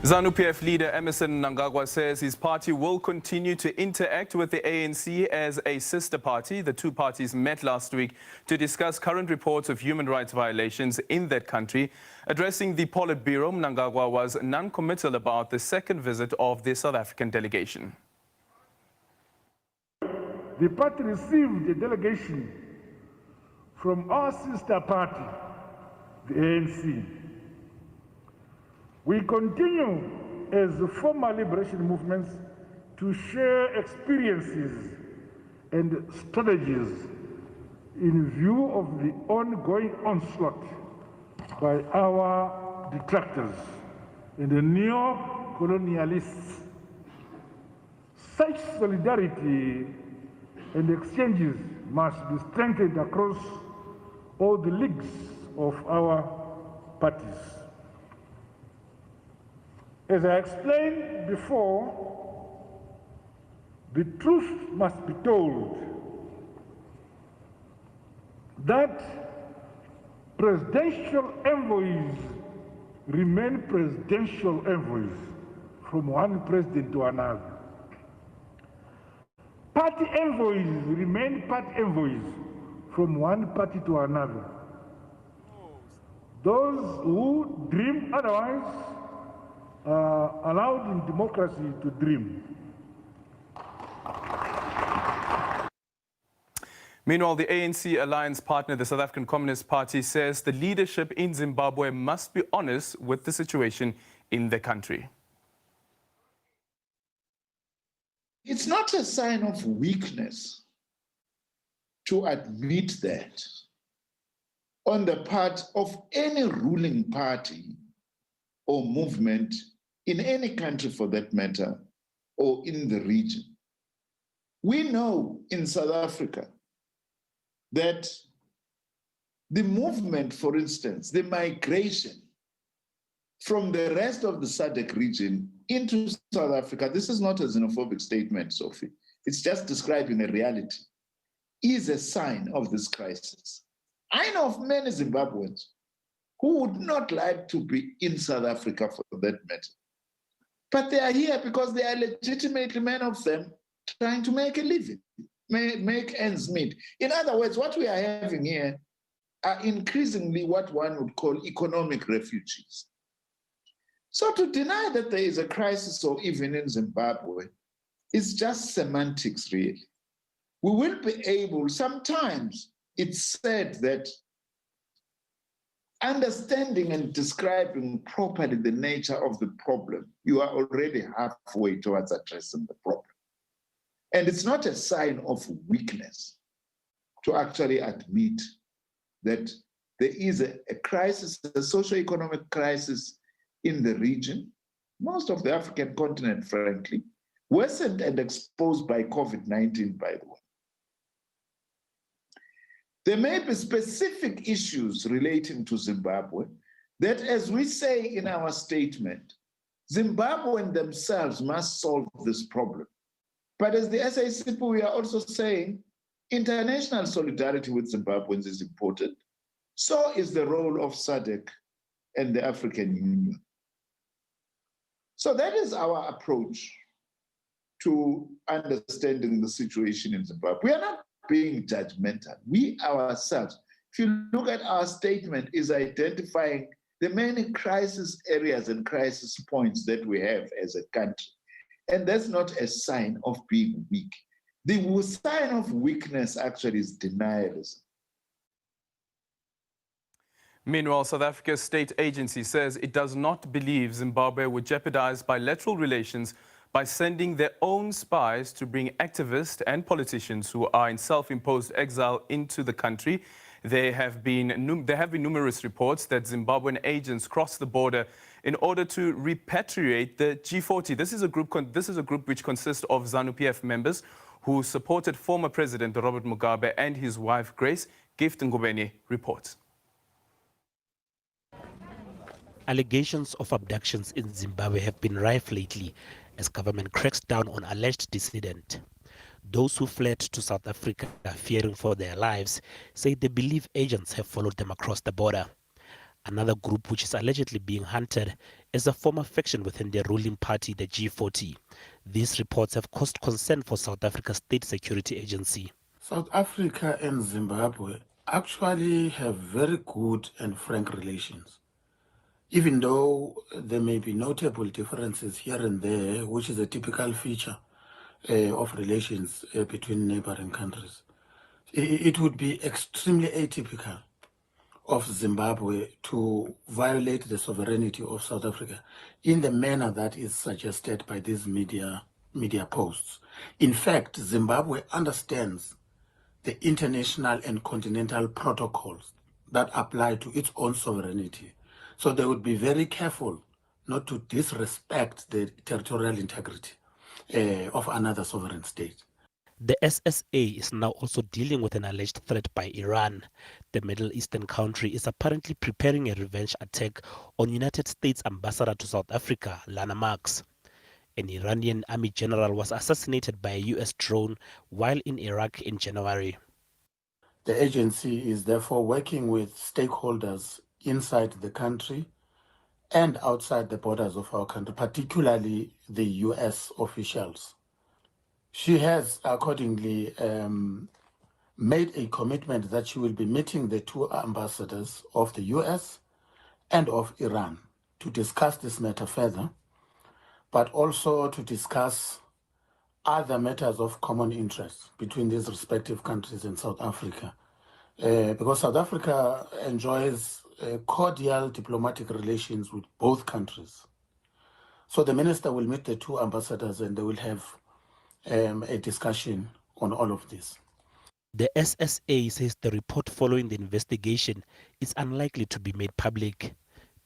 ZANU-PF leader Emmerson Mnangagwa says his party will continue to interact with the ANC as a sister party. The two parties met last week to discuss current reports of human rights violations in that country. Addressing the Politburo, Mnangagwa was non-committal about the second visit of the South African delegation. The party received a delegation from our sister party, the ANC. We continue as former liberation movements to share experiences and strategies in view of the ongoing onslaught by our detractors and the neo-colonialists. Such solidarity and exchanges must be strengthened across all the leagues of our parties. As I explained before, the truth must be told that presidential envoys remain presidential envoys from one president to another. Party envoys remain party envoys from one party to another. Those who dream otherwise are allowed in democracy to dream. Meanwhile, the ANC alliance partner, the South African Communist Party, says the leadership in Zimbabwe must be honest with the situation in the country. It's not a sign of weakness to admit that on the part of any ruling party or movement in any country for that matter, or in the region. We know in South Africa that the movement, for instance, the migration from the rest of the SADC region into South Africa, this is not a xenophobic statement, Sophie, it's just describing a reality, is a sign of this crisis. I know of many Zimbabweans who would not like to be in South Africa for that matter. But they are here because they are legitimately, many of them, trying to make a living, make ends meet. In other words, what we are having here are increasingly what one would call economic refugees. So to deny that there is a crisis or even in Zimbabwe is just semantics, really. We will be able, sometimes it's said that understanding and describing properly the nature of the problem, you are already halfway towards addressing the problem. And it's not a sign of weakness to actually admit that there is a crisis, a socio-economic crisis in the region, most of the African continent, frankly, worsened and exposed by COVID-19, by the way. There may be specific issues relating to Zimbabwe that, as we say in our statement, Zimbabweans themselves must solve this problem. But as the SACP, we are also saying international solidarity with Zimbabweans is important. So is the role of SADC and the African Union. So that is our approach to understanding the situation in Zimbabwe. We are not being judgmental. We ourselves, if you look at our statement, is identifying the many crisis areas and crisis points that we have as a country. And that's not a sign of being weak. The sign of weakness actually is denialism. Meanwhile, South Africa's state agency says it does not believe Zimbabwe would jeopardize bilateral relations by sending their own spies to bring activists and politicians who are in self-imposed exile into the country. There have been numerous reports that Zimbabwean agents crossed the border in order to repatriate the G40. This is a group which consists of ZANU-PF members who supported former President Robert Mugabe and his wife Grace. Gift Ngubeni reports. Allegations of abductions in Zimbabwe have been rife lately as government cracks down on alleged dissident. Those who fled to South Africa fearing for their lives say they believe agents have followed them across the border. Another group which is allegedly being hunted As a former faction within the ruling party, the G40, these reports have caused concern for South Africa's State Security Agency. South Africa and Zimbabwe actually have very good and frank relations. Even though there may be notable differences here and there, which is a typical feature of relations between neighboring countries, it would be extremely atypical of Zimbabwe to violate the sovereignty of South Africa in the manner that is suggested by these media posts. In fact, Zimbabwe understands the international and continental protocols that apply to its own sovereignty. So they would be very careful not to disrespect the territorial integrity of another sovereign state. The SSA is now also dealing with an alleged threat by Iran. The Middle Eastern country is apparently preparing a revenge attack on United States Ambassador to South Africa, Lana Marks. An Iranian army general was assassinated by a US drone while in Iraq in January. The agency is therefore working with stakeholders inside the country and outside the borders of our country, particularly the US officials. She has accordingly made a commitment that she will be meeting the two ambassadors of the US and of Iran to discuss this matter further, but also to discuss other matters of common interest between these respective countries in South Africa. Because South Africa enjoys cordial diplomatic relations with both countries. So the minister will meet the two ambassadors and they will have a discussion on all of this. The SSA says the report following the investigation is unlikely to be made public.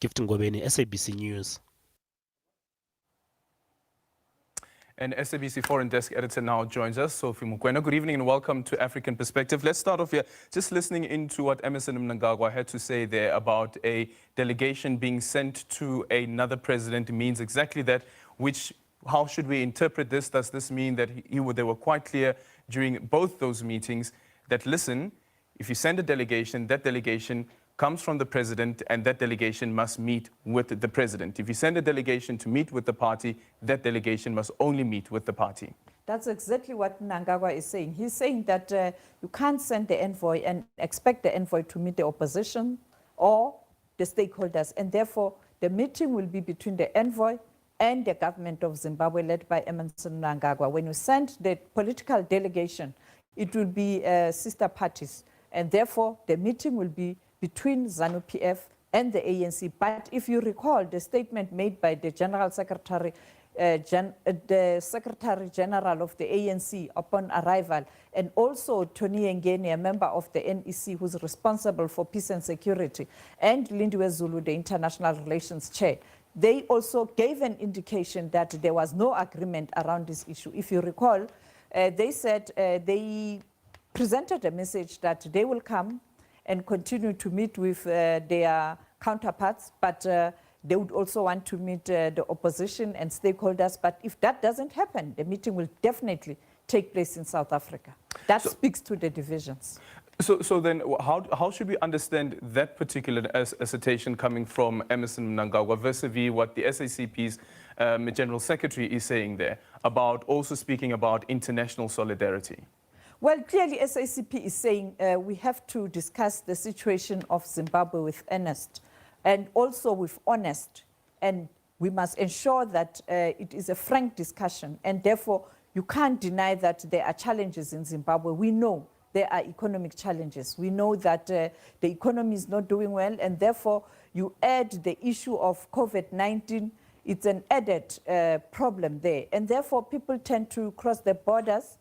Gifting Ngobeni, SABC News. And SABC Foreign Desk editor now joins us, Sophie Mukwena. Good evening and welcome to African Perspective. Let's start off here just listening into what Emmerson Mnangagwa had to say there about a delegation being sent to another president means exactly that, how should we interpret this? Does this mean that they were quite clear during both those meetings that, listen, if you send a delegation, that delegation comes from the president and that delegation must meet with the president. If you send a delegation to meet with the party, that delegation must only meet with the party. That's exactly what Mnangagwa is saying. He's saying that you can't send the envoy and expect the envoy to meet the opposition or the stakeholders. And therefore, the meeting will be between the envoy and the government of Zimbabwe led by Emmerson Mnangagwa. When you send the political delegation, it will be sister parties. And therefore, the meeting will be between ZANU-PF and the ANC. But if you recall the statement made by the General Secretary, the Secretary General of the ANC upon arrival, and also Tony Ngeni, a member of the NEC who's responsible for peace and security, and Lindiwe Zulu, the International Relations Chair, they also gave an indication that there was no agreement around this issue. If you recall, they said they presented a message that they will come and continue to meet with their counterparts, but they would also want to meet the opposition and stakeholders. But if that doesn't happen, the meeting will definitely take place in South Africa. That speaks to the divisions. So then how should we understand that particular assertion coming from Emmerson Mnangagwa vis-a-vis what the SACP's General Secretary is saying there, about also speaking about international solidarity? Well, clearly SACP is saying we have to discuss the situation of Zimbabwe with earnest and also with honest. And we must ensure that it is a frank discussion. And therefore, you can't deny that there are challenges in Zimbabwe. We know there are economic challenges. We know that the economy is not doing well. And therefore, you add the issue of COVID-19. It's an added problem there. And therefore, people tend to cross the borders.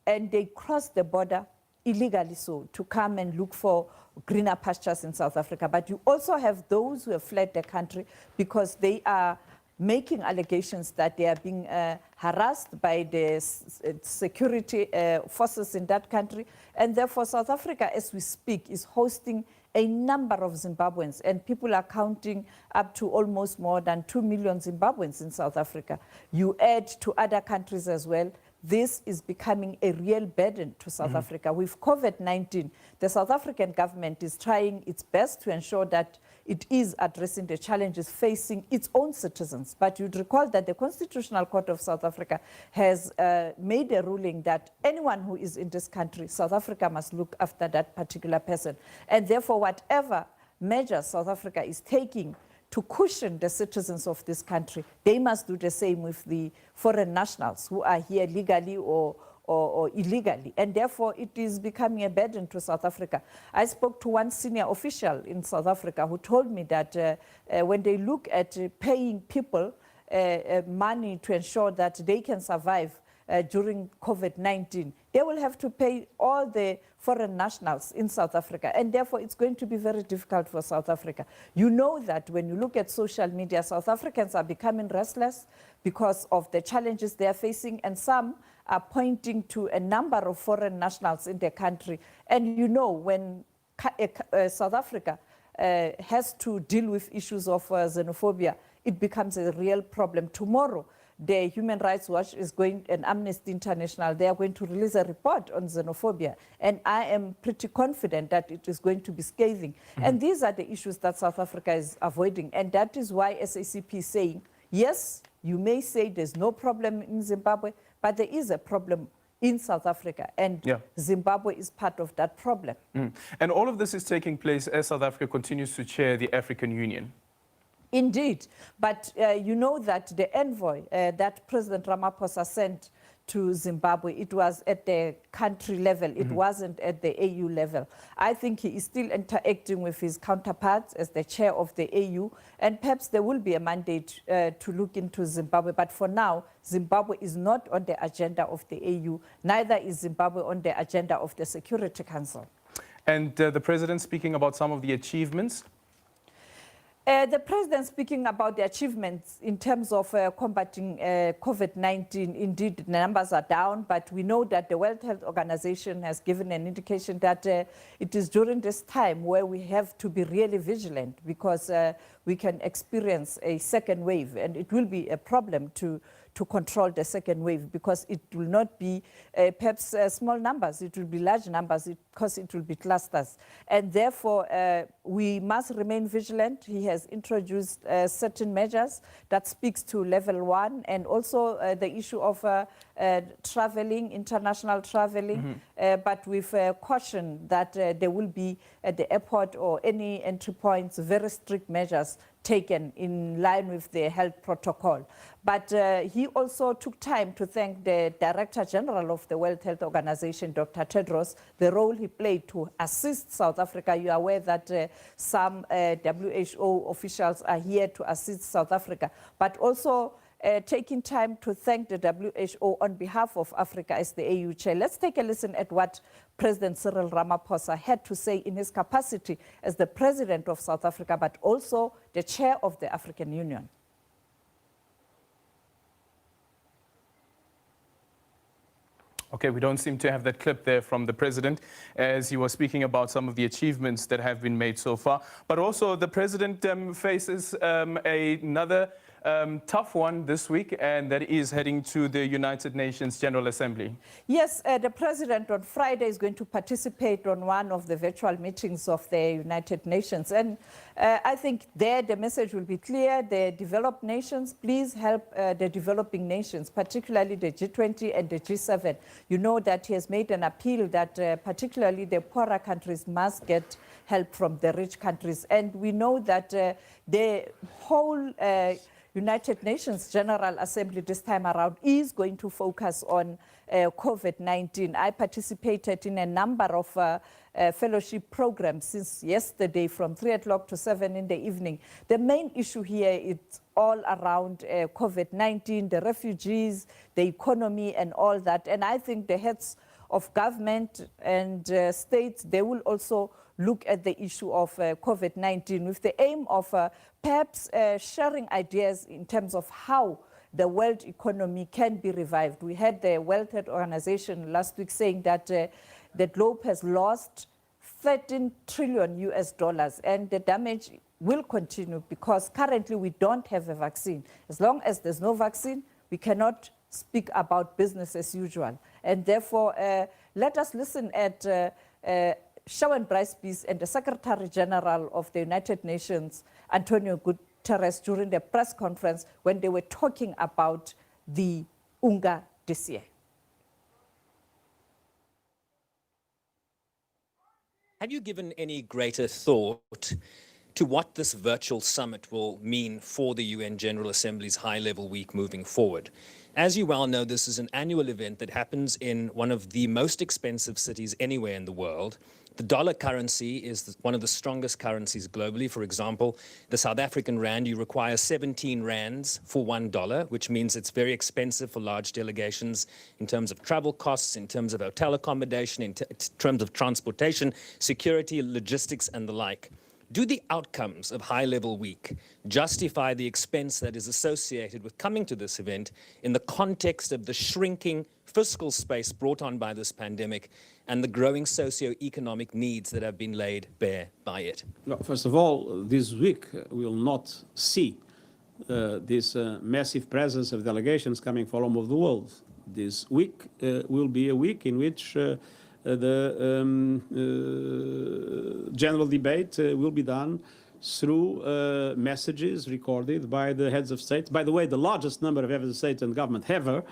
And they cross the border illegally so to come and look for greener pastures in South Africa. But you also have those who have fled the country because they are making allegations that they are being harassed by the security forces in that country. And therefore, South Africa, as we speak, is hosting a number of Zimbabweans. And people are counting up to almost more than 2 million Zimbabweans in South Africa. You add to other countries as well. this is becoming a real burden to South Africa. With COVID-19, the South African government is trying its best to ensure that it is addressing the challenges facing its own citizens. But you'd recall that the Constitutional Court of South Africa has made a ruling that anyone who is in this country, South Africa must look after that particular person. And therefore, whatever measures South Africa is taking to cushion the citizens of this country, they must do the same with the foreign nationals who are here legally or illegally. And therefore, it is becoming a burden to South Africa. I spoke to one senior official in South Africa who told me that when they look at paying people money to ensure that they can survive during COVID-19, they will have to pay all the foreign nationals in South Africa. And therefore, it's going to be very difficult for South Africa. You know that when you look at social media, South Africans are becoming restless because of the challenges they are facing, and some are pointing to a number of foreign nationals in the country. And you know, when South Africa has to deal with issues of xenophobia, it becomes a real problem. Tomorrow, the Human Rights Watch is going, and Amnesty International, they are going to release a report on xenophobia. And I am pretty confident that it is going to be scathing. And these are the issues that South Africa is avoiding. And that is why SACP is saying, yes, you may say there's no problem in Zimbabwe, but there is a problem in South Africa, and Zimbabwe is part of that problem. And all of this is taking place as South Africa continues to chair the African Union. Indeed, but you know that the envoy that President Ramaphosa sent to Zimbabwe, it was at the country level, it wasn't at the AU level. I think he is still interacting with his counterparts as the chair of the AU, and perhaps there will be a mandate to look into Zimbabwe. But for now, Zimbabwe is not on the agenda of the AU, neither is Zimbabwe on the agenda of the Security Council. And the president speaking about some of the achievements. The president speaking about the achievements in terms of combating COVID-19, indeed the numbers are down, but we know that the World Health Organization has given an indication that it is during this time where we have to be really vigilant, because we can experience a second wave, and it will be a problem to control the second wave, because it will not be perhaps small numbers, it will be large numbers, because it will be clusters. And therefore, we must remain vigilant. He has introduced certain measures that speaks to level 1, and also the issue of traveling, international traveling, but with caution that there will be at the airport or any entry points very strict measures taken in line with the health protocol. But he also took time to thank the Director General of the World Health Organization, Dr. Tedros, the role he played to assist South Africa. You are aware that some WHO officials are here to assist South Africa, but also taking time to thank the WHO on behalf of Africa as the AU chair. Let's take a listen at what President Cyril Ramaphosa had to say in his capacity as the president of South Africa, but also the chair of the African Union. Okay, we don't seem to have that clip there from the president as he was speaking about some of the achievements that have been made so far. But also the president faces another tough one this week, and that is heading to the United Nations General Assembly. Yes, the president on Friday is going to participate on one of the virtual meetings of the United Nations. And I think there the message will be clear. The developed nations, please help the developing nations, particularly the G20 and the G7. You know that he has made an appeal that particularly the poorer countries must get help from the rich countries. And we know that the whole United Nations General Assembly this time around is going to focus on COVID-19. I participated in a number of fellowship programs since yesterday from 3 o'clock to 7 in the evening. The main issue here is all around COVID-19, the refugees, the economy and all that. And I think the heads of government and states, they will also look at the issue of COVID-19 with the aim of perhaps sharing ideas in terms of how the world economy can be revived. We had the World Health Organization last week saying that the globe has lost 13 trillion US dollars, and the damage will continue because currently we don't have a vaccine. As long as there's no vaccine, we cannot speak about business as usual. And therefore, let us listen at Sharon Bryce-Pease and the Secretary General of the United Nations, Antonio Guterres, during the press conference when they were talking about the UNGA this year. Have you given any greater thought to what this virtual summit will mean for the UN General Assembly's high-level week moving forward? As you well know, this is an annual event that happens in one of the most expensive cities anywhere in the world. The dollar currency is one of the strongest currencies globally. For example, the South African rand, you require 17 rands for $1, which means it's very expensive for large delegations in terms of travel costs, in terms of hotel accommodation, in terms of transportation, security, logistics, and the like. Do the outcomes of high-level week justify the expense that is associated with coming to this event in the context of the shrinking fiscal space brought on by this pandemic and the growing socio-economic needs that have been laid bare by it? Well, first of all, this week will not see this massive presence of delegations coming from all over the world. This week will be a week in which the general debate will be done through messages recorded by the heads of state. By the way, the largest number of heads of state and government ever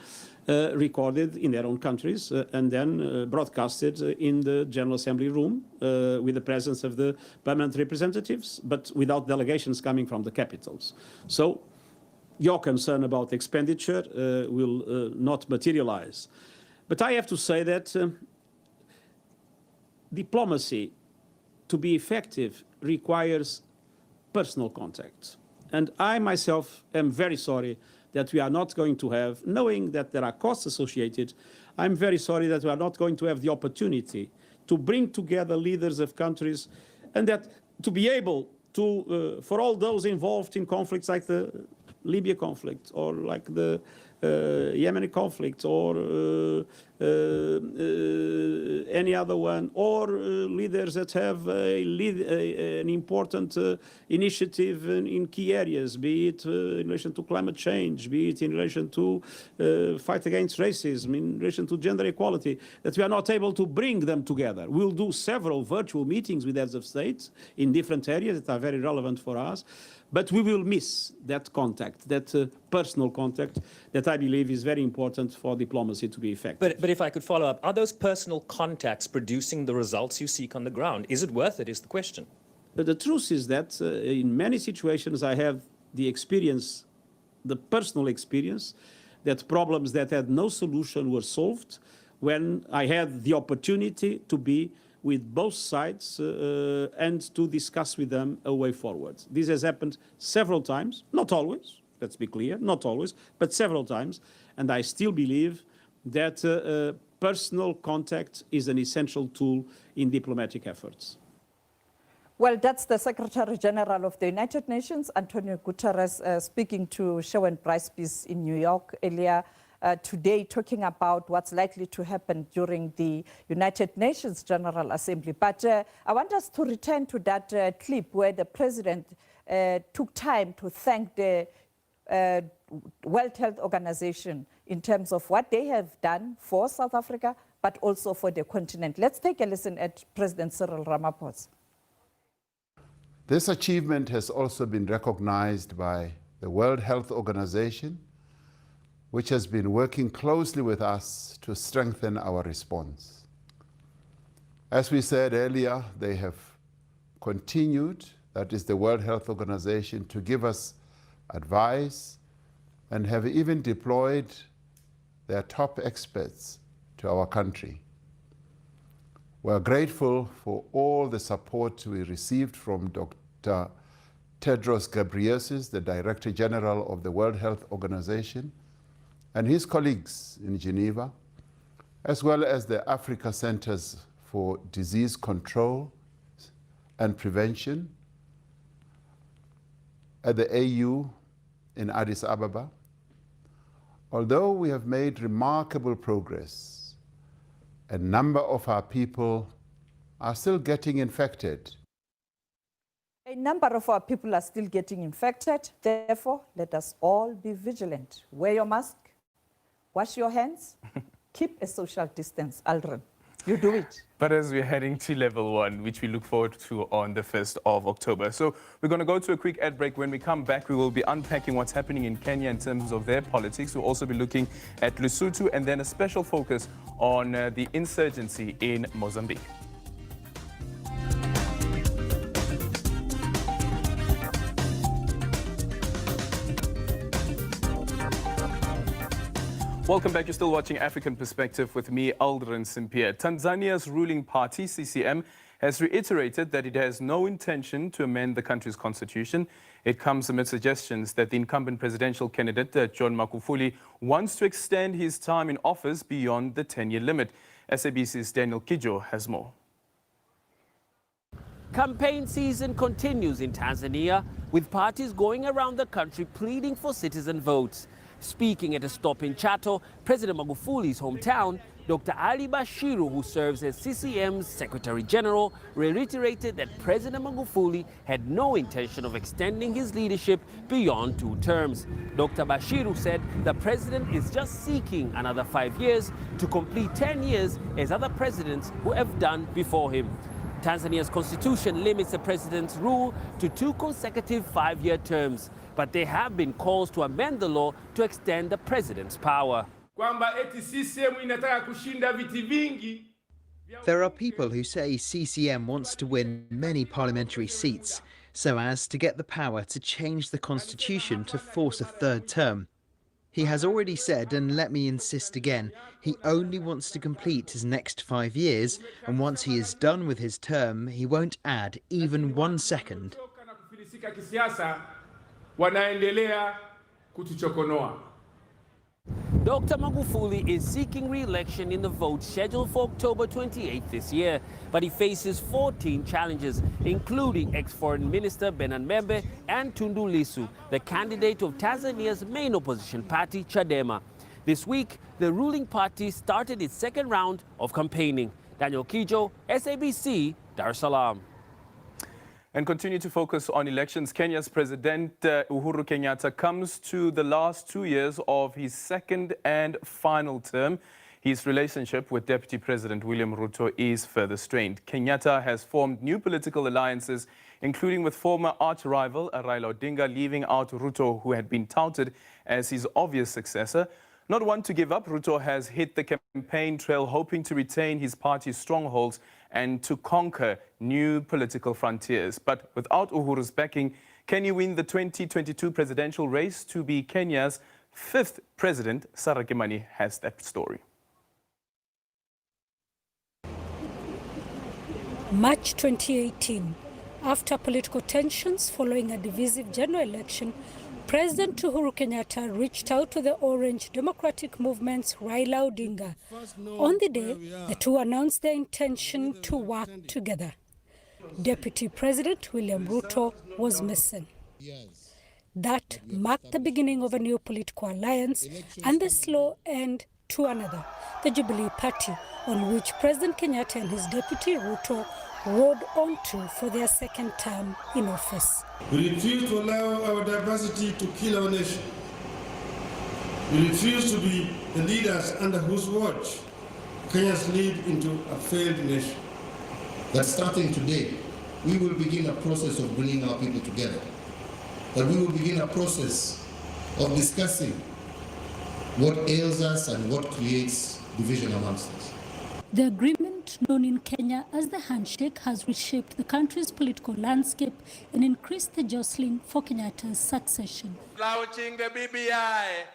recorded in their own countries and then broadcasted in the General Assembly room with the presence of the permanent representatives, but without delegations coming from the capitals. So your concern about expenditure will not materialize. But I have to say that diplomacy, to be effective, requires personal contact. And I myself am very sorry that we are not going to have, knowing that there are costs associated, I'm very sorry that we are not going to have the opportunity to bring together leaders of countries and that to be able to, for all those involved in conflicts like the Libya conflict or like the Yemeni conflict or any other one, or leaders that have an important initiative in key areas, be it in relation to climate change, be it in relation to fight against racism, in relation to gender equality, that we are not able to bring them together. We'll do several virtual meetings with heads of state in different areas that are very relevant for us. But we will miss that contact, that personal contact that I believe is very important for diplomacy to be effective. But if I could follow up, are those personal contacts producing the results you seek on the ground? Is it worth it, is the question. But the truth is that in many situations I have the experience, the personal experience, that problems that had no solution were solved when I had the opportunity to be with both sides and to discuss with them a way forward. This has happened several times, not always, let's be clear, not always, but several times. And I still believe that personal contact is an essential tool in diplomatic efforts. Well, that's the Secretary General of the United Nations, Antonio Guterres, speaking to Sharon Bryce-Pease in New York earlier today, talking about what's likely to happen during the United Nations General Assembly. But I want us to return to that clip where the President took time to thank the World Health Organization in terms of what they have done for South Africa, but also for the continent. Let's take a listen at President Cyril Ramaphosa. This achievement has also been recognized by the World Health Organization, which has been working closely with us to strengthen our response. As we said earlier, they have continued, that is the World Health Organization, to give us advice and have even deployed their top experts to our country. We're grateful for all the support we received from Dr. Tedros Ghebreyesus, the Director General of the World Health Organization, and his colleagues in Geneva, as well as the Africa Centers for Disease Control and Prevention at the AU in Addis Ababa. Although we have made remarkable progress, a number of our people are still getting infected. A number of our people are still getting infected. Therefore, let us all be vigilant. Wear your mask, Wash your hands, keep a social distance, Aldrin. You do it. But as we're heading to level 1, which we look forward to on the 1st of October. So we're going to go to a quick ad break. When we come back, we will be unpacking what's happening in Kenya in terms of their politics. We'll also be looking at Lesotho and then a special focus on the insurgency in Mozambique. Welcome back. You're still watching African Perspective with me, Aldrin Simpier. Tanzania's ruling party, CCM, has reiterated that it has no intention to amend the country's constitution. It comes amid suggestions that the incumbent presidential candidate, John Magufuli, wants to extend his time in office beyond the 10-year limit. SABC's Daniel Kijo has more. Campaign season continues in Tanzania, with parties going around the country pleading for citizen votes. Speaking at a stop in Chato, President Magufuli's hometown, Dr. Ali Bashiru, who serves as CCM's Secretary General, reiterated that President Magufuli had no intention of extending his leadership beyond 2 terms. Dr. Bashiru said the president is just seeking another 5 years to complete 10 years as other presidents who have done before him. Tanzania's constitution limits the president's rule to 2 consecutive 5-year terms, but there have been calls to amend the law to extend the president's power. There are people who say CCM wants to win many parliamentary seats so as to get the power to change the constitution to force a 3rd term. He has already said, and let me insist again, he only wants to complete his next 5 years, and once he is done with his term, he won't add even 1 second. Dr. Magufuli is seeking re-election in the vote scheduled for October 28th this year, but he faces 14 challenges, including ex-Foreign Minister Bernard Membe and Tundu Lissu, the candidate of Tanzania's main opposition party, Chadema. This week, the ruling party started its 2nd round of campaigning. Daniel Kijo, SABC, Dar es Salaam. And continue to focus on elections. Kenya's President Uhuru Kenyatta comes to the last 2 years of his 2nd and final term. His relationship with Deputy President William Ruto is further strained. Kenyatta has formed new political alliances, including with former arch-rival Raila Odinga, leaving out Ruto, who had been touted as his obvious successor. Not one to give up, Ruto has hit the campaign trail, hoping to retain his party's strongholds and to conquer new political frontiers. But without Uhuru's backing, can he win the 2022 presidential race to be Kenya's 5th president? Sarah Kimani has that story. March 2018. After political tensions following a divisive general election, President Uhuru Kenyatta reached out to the Orange Democratic Movement's Raila Odinga. On the day, the two announced their intention to work together. Deputy President William Ruto was missing. That marked the beginning of a new political alliance and the slow end to another, the Jubilee Party, on which President Kenyatta and his deputy Ruto rode on to for their 2nd term in office. We refuse to allow our diversity to kill our nation. We refuse to be the leaders under whose watch Kenya slid into a failed nation. That starting today, we will begin a process of bringing our people together. That we will begin a process of discussing what ails us and what creates division amongst us. The agreement, known in Kenya as the handshake, has reshaped the country's political landscape and increased the jostling for Kenyatta's succession. Launching the BBI.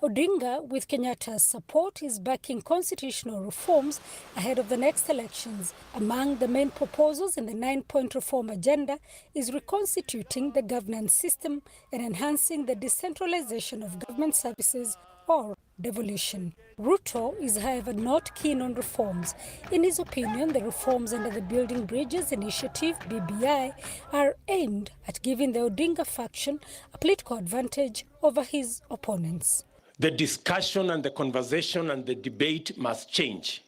Odinga, with Kenyatta's support, is backing constitutional reforms ahead of the next elections. Among the main proposals in the 9-point reform agenda is reconstituting the governance system and enhancing the decentralization of government services, or devolution. Ruto is, however, not keen on reforms. In his opinion, the reforms under the Building Bridges Initiative, BBI, are aimed at giving the Odinga faction a political advantage over his opponents. The discussion and the conversation and the debate must change.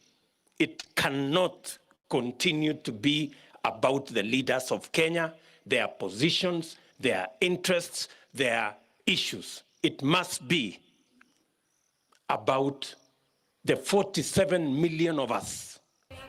It cannot continue to be about the leaders of Kenya, their positions, their interests, their issues. It must be about the 47 million of us.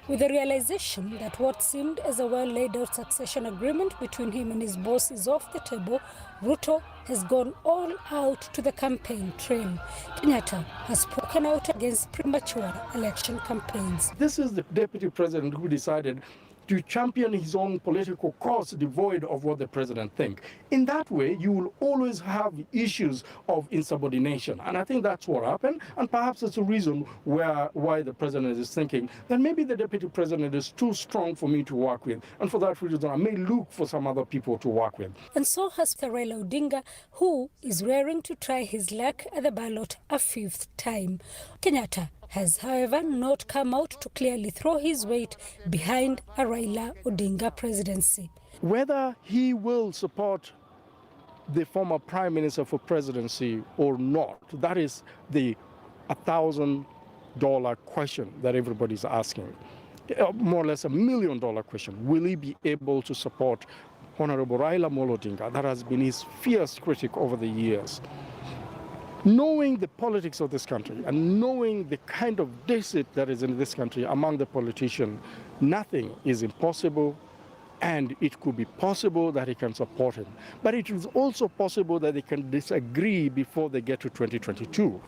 With the realization that what seemed as a well-laid-out succession agreement between him and his boss is off the table, Ruto has gone all out to the campaign trail. Kenyatta has spoken out against premature election campaigns. This is the deputy president who decided to champion his own political cause devoid of what the president thinks. In that way, you will always have issues of insubordination. And I think that's what happened. And perhaps it's a reason why the president is thinking that maybe the deputy president is too strong for me to work with. And for that reason, I may look for some other people to work with. And so has Raila Odinga, who is raring to try his luck at the ballot a fifth time. Kenyatta has, however, not come out to clearly throw his weight behind a Raila Odinga presidency. Whether he will support the former prime minister for presidency or not, that is the $1,000 question that everybody's asking. More or less $1 million question. Will he be able to support Honorable Raila Odinga? That has been his fierce critic over the years. Knowing the politics of this country and knowing the kind of deficit that is in this country among the politicians, nothing is impossible, and it could be possible that he can support him. But it is also possible that they can disagree before they get to 2022.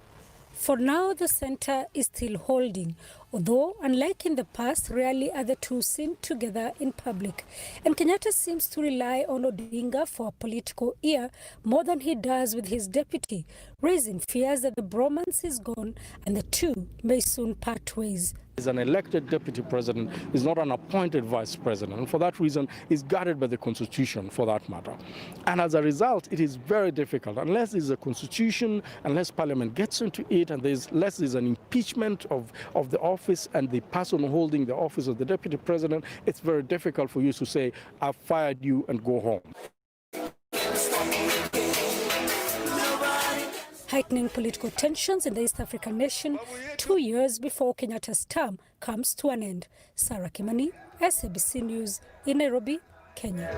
For now, the centre is still holding, although, unlike in the past, rarely are the two seen together in public. And Kenyatta seems to rely on Odinga for a political ear more than he does with his deputy, raising fears that the bromance is gone and the two may soon part ways. He's an elected deputy president, is not an appointed vice president. And for that reason, he's guarded by the Constitution for that matter. And as a result, it is very difficult. Unless there's a Constitution, unless Parliament gets into it, and unless there's an impeachment of the office and the person holding the office of the deputy president, it's very difficult for you to say, I've fired you and go home. Heightening political tensions in the East African nation 2 years before Kenyatta's term comes to an end. Sarah Kimani, SABC News in Nairobi, Kenya.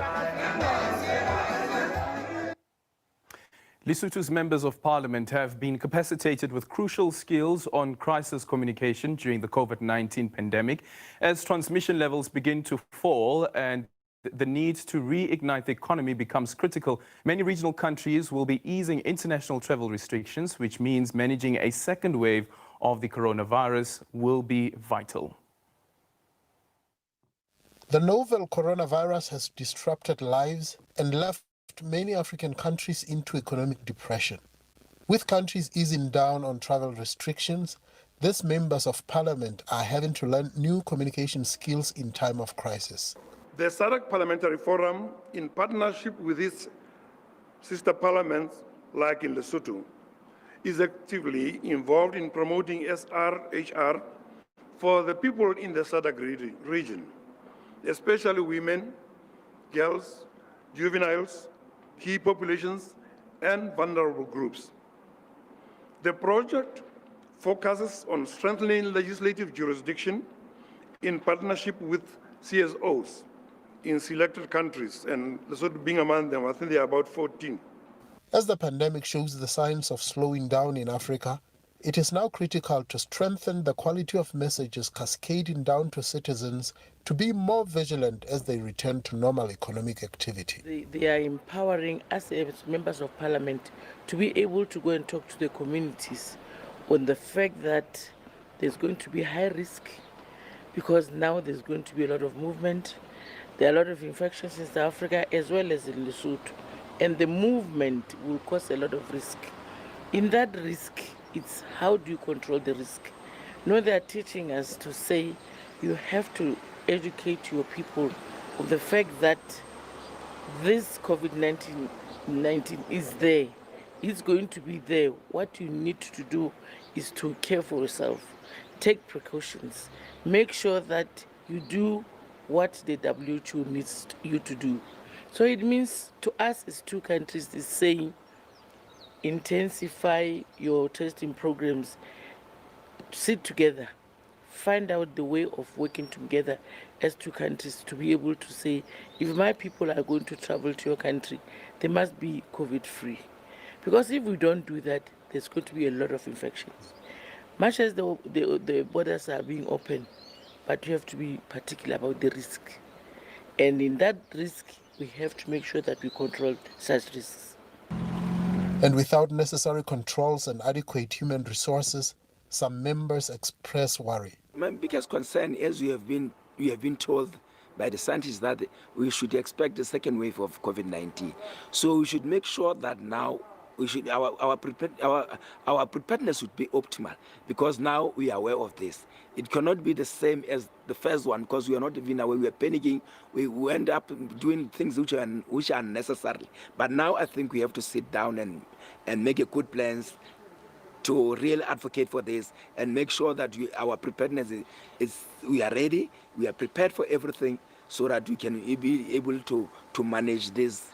Lesotho's members of parliament have been capacitated with crucial skills on crisis communication during the COVID-19 pandemic. As transmission levels begin to fall and the need to reignite the economy becomes critical, many regional countries will be easing international travel restrictions, which means managing a second wave of the coronavirus will be vital. The novel coronavirus has disrupted lives and left many African countries into economic depression. With countries easing down on travel restrictions, these members of parliament are having to learn new communication skills in time of crisis. The SADC Parliamentary Forum, in partnership with its sister parliaments, like in Lesotho, is actively involved in promoting SRHR for the people in the SADC region, especially women, girls, juveniles, key populations, and vulnerable groups. The project focuses on strengthening legislative jurisdiction in partnership with CSOs in selected countries, and Lesotho being among them. I think there are about 14. As the pandemic shows the signs of slowing down in Africa, it is now critical to strengthen the quality of messages cascading down to citizens to be more vigilant as they return to normal economic activity. They are empowering us as members of parliament to be able to go and talk to the communities on the fact that there's going to be high risk because now there's going to be a lot of movement. There are a lot of infections in South Africa as well as in Lesotho, and the movement will cause a lot of risk. In that risk, it's how do you control the risk? No, they are teaching us to say you have to educate your people of the fact that this COVID-19 is there. It's going to be there. What you need to do is to care for yourself, take precautions, make sure that you do what the WHO needs you to do. So it means to us as two countries is saying intensify your testing programs, sit together, find out the way of working together as two countries to be able to say, if my people are going to travel to your country, they must be COVID-free. Because if we don't do that, there's going to be a lot of infections. Much as the borders are being open, but you have to be particular about the risk. And in that risk, we have to make sure that we control such risks. And without necessary controls and adequate human resources, some members express worry. My biggest concern, as we have been told by the scientists, that we should expect a second wave of COVID-19. So we should make sure that now our preparedness should be optimal, because now we are aware of this. It cannot be the same as the first one, because we are not even aware. We are panicking. We end up doing things which are unnecessary. But now I think we have to sit down and make a good plans to really advocate for this and make sure that our preparedness is we are ready, we are prepared for everything, so that we can be able to manage this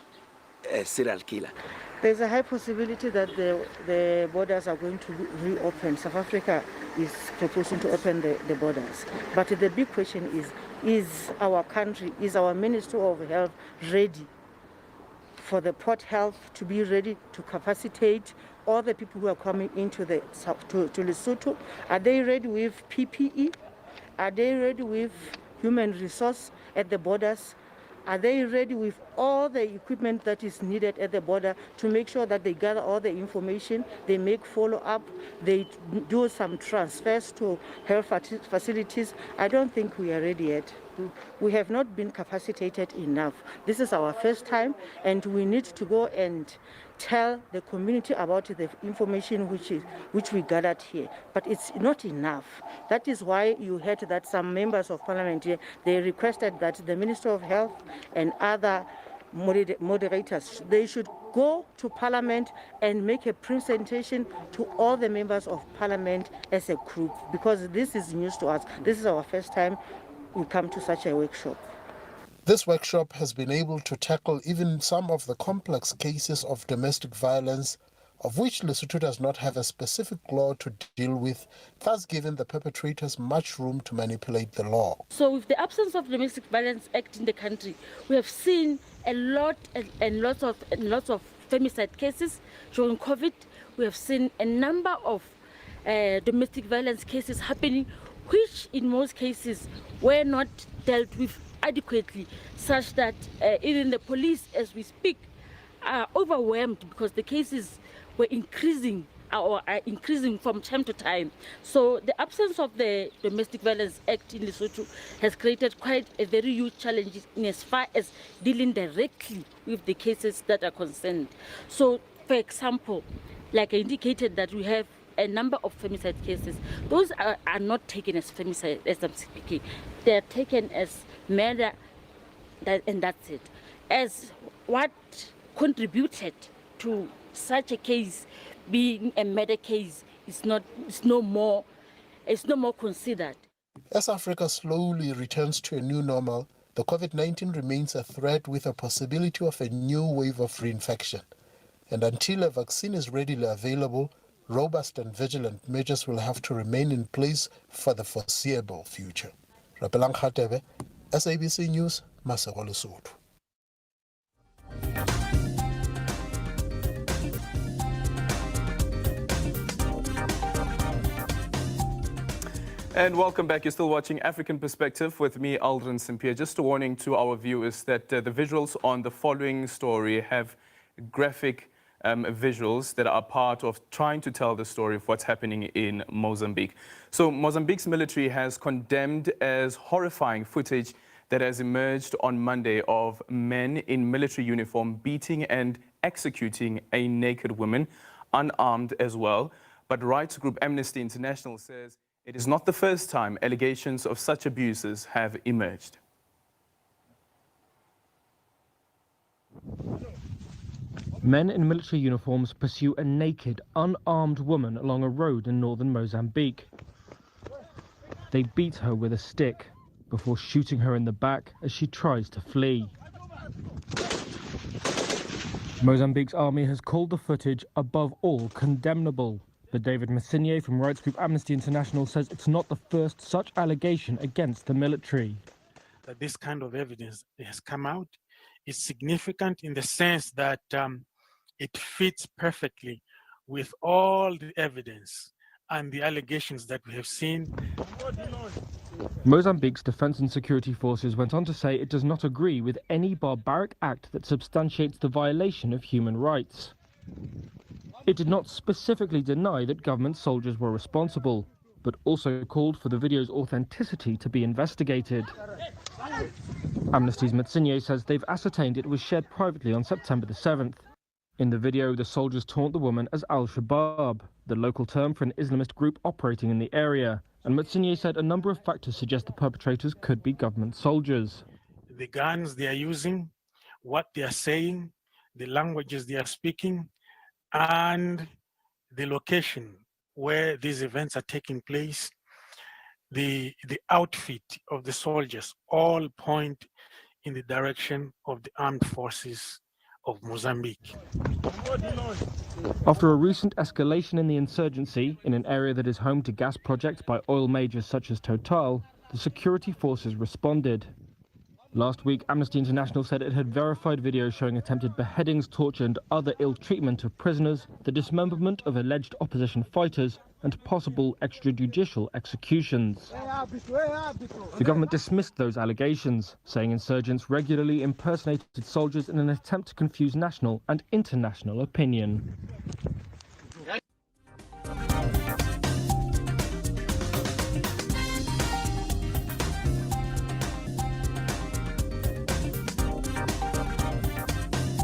serial killer. There's a high possibility that the borders are going to reopen. South Africa is proposing to open the borders. But the big question is our country, is our Ministry of Health ready for the Port Health to be ready to capacitate all the people who are coming into to Lesotho? Are they ready with PPE? Are they ready with human resource at the borders? Are they ready with all the equipment that is needed at the border to make sure that they gather all the information, they make follow-up, they do some transfers to health facilities? I don't think we are ready yet. We have not been capacitated enough. This is our first time, and we need to go and tell the community about the information which we gathered here. But it's not enough. That is why you heard that some members of parliament here, they requested that the Minister of Health and other moderators, they should go to parliament and make a presentation to all the members of parliament as a group, because this is news to us. This is our first time we come to such a workshop. This workshop has been able to tackle even some of the complex cases of domestic violence, of which Lesotho does not have a specific law to deal with, thus giving the perpetrators much room to manipulate the law. So with the absence of Domestic Violence Act in the country, we have seen a lot and lots of femicide cases during COVID. We have seen a number of domestic violence cases happening, which in most cases were not dealt with adequately, such that even the police, as we speak, are overwhelmed because the cases were increasing or are increasing from time to time. So the absence of the Domestic Violence Act in Lesotho has created quite a very huge challenge in as far as dealing directly with the cases that are concerned. So, for example, like I indicated, that we have a number of femicide cases. Those are not taken as femicide as I'm speaking. They are taken as murder, and that's it. As what contributed to such a case being a murder case is no more considered. As Africa slowly returns to a new normal, the COVID-19 remains a threat with a possibility of a new wave of reinfection. And until a vaccine is readily available, robust and vigilant measures will have to remain in place for the foreseeable future. Rapelang Khatebe, SABC News, Masego, Lesotho. And welcome back. You're still watching African Perspective with me, Aldrin Sampear. Just a warning to our viewers that the visuals on the following story have graphic visuals that are part of trying to tell the story of what's happening in Mozambique. So Mozambique's military has condemned as horrifying footage that has emerged on Monday of men in military uniform beating and executing a naked woman, unarmed as well. But rights group Amnesty International says it is not the first time allegations of such abuses have emerged. Men in military uniforms pursue a naked, unarmed woman along a road in northern Mozambique. They beat her with a stick before shooting her in the back as she tries to flee. Mozambique's army has called the footage above all condemnable. But David Massigné from rights group Amnesty International says it's not the first such allegation against the military. That this kind of evidence has come out is significant in the sense that it fits perfectly with all the evidence and the allegations that we have seen. Mozambique's defense and security forces went on to say it does not agree with any barbaric act that substantiates the violation of human rights. It did not specifically deny that government soldiers were responsible, but also called for the video's authenticity to be investigated. Amnesty's Matsinye says they've ascertained it was shared privately on September the 7th. In the video, the soldiers taunt the woman as Al-Shabaab, the local term for an Islamist group operating in the area, and Matsinye said a number of factors suggest the perpetrators could be government soldiers. The guns they are using, what they are saying, the languages they are speaking, and the location where these events are taking place, the outfit of the soldiers, all point in the direction of the armed forces of Mozambique. After a recent escalation in the insurgency in an area that is home to gas projects by oil majors such as Total, the security forces responded. Last week, Amnesty International said it had verified videos showing attempted beheadings, torture and other ill treatment of prisoners, the dismemberment of alleged opposition fighters and possible extrajudicial executions. The government dismissed those allegations, saying insurgents regularly impersonated soldiers in an attempt to confuse national and international opinion.